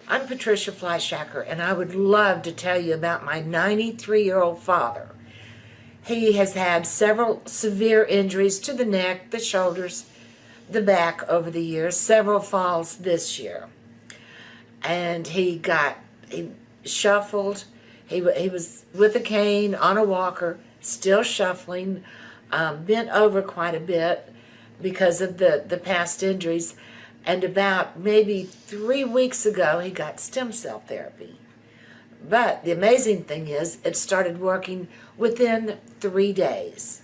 I'm Patricia Fleischacker, and I would love to tell you about my 93-year-old father. He has had several severe injuries to the neck, the shoulders, the back over the years, several falls this year. And he shuffled, he was with a cane, on a walker, still shuffling, bent over quite a bit because of the past injuries. And about maybe 3 weeks ago, he got stem cell therapy. But the amazing thing is, it started working within 3 days.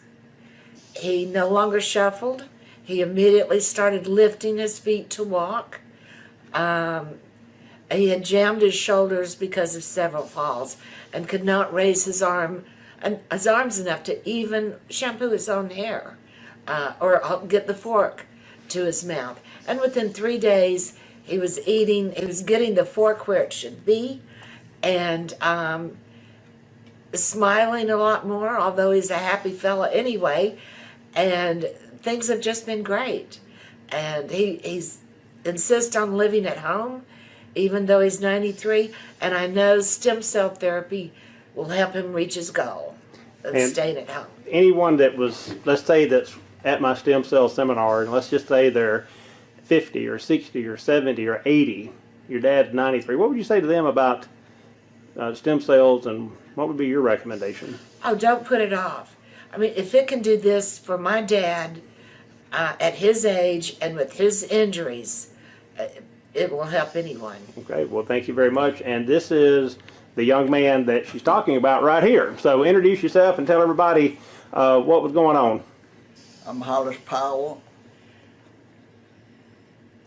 He no longer shuffled. He immediately started lifting his feet to walk. He had jammed his shoulders because of several falls and could not raise his arms enough to even shampoo his own hair or get the fork to his mouth. And within 3 days, he was getting the fork where it should be, and smiling a lot more, although he's a happy fella anyway, and things have just been great. And he's insists on living at home, even though he's 93, and I know stem cell therapy will help him reach his goal of staying at home. Anyone that was, let's say, that's at my stem cell seminar, and let's just say they're 50 or 60 or 70 or 80, your dad's 93, what would you say to them about stem cells, and what would be your recommendation? Oh, don't put it off. I mean, if it can do this for my dad at his age and with his injuries, it will help anyone. Okay, well, thank you very much. And this is the young man that she's talking about right here. So introduce yourself and tell everybody what was going on. I'm Hollis Powell.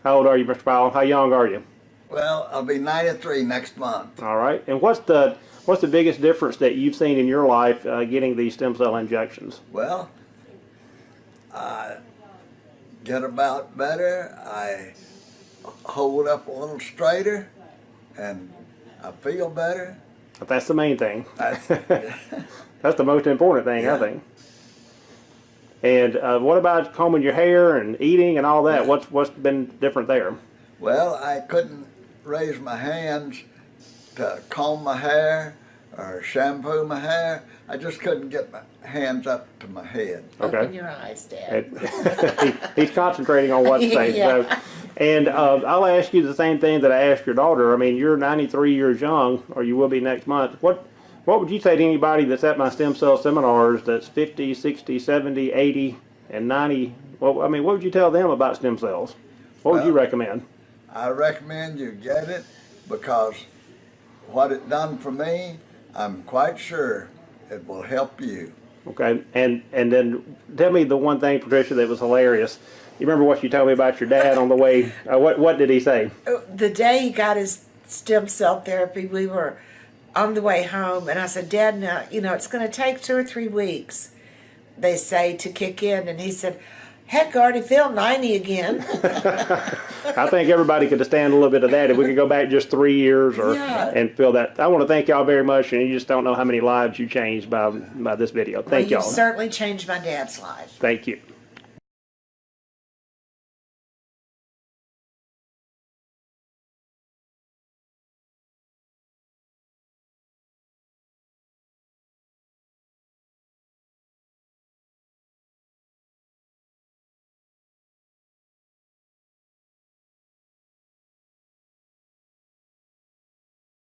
How old are you, Mr. Powell? How young are you? Well, I'll be 93 next month. All right. And what's the biggest difference that you've seen in your life getting these stem cell injections? Well, I get about better. I hold up a little straighter, and I feel better. But that's the main thing. That's the most important thing, yeah. I think. And what about combing your hair and eating and all that? Yeah. What's been different there? Well, I couldn't raise my hands to comb my hair or shampoo my hair. I just couldn't get my hands up to my head. Okay. Open your eyes, Dad. He's concentrating on what to say. Yeah. So, and I'll ask you the same thing that I asked your daughter. I mean, you're 93 years young, or you will be next month. What would you say to anybody that's at my stem cell seminars that's 50, 60, 70, 80, and 90? Well, I mean, what would you tell them about stem cells? What would you recommend? I recommend you get it because what it done for me, I'm quite sure it will help you. Okay, and then tell me the one thing, Patricia, that was hilarious. You remember what you told me about your dad on the way? What did he say? The day he got his stem cell therapy, we were on the way home, and I said, Dad, now, it's going to take 2 or 3 weeks, they say, to kick in. And he said, heck, I already feel 90 again. I think everybody could stand a little bit of that if we could go back just 3 years and feel that. I want to thank y'all very much, and you just don't know how many lives you changed by this video. Thank y'all. You've certainly changed my dad's life. Thank you.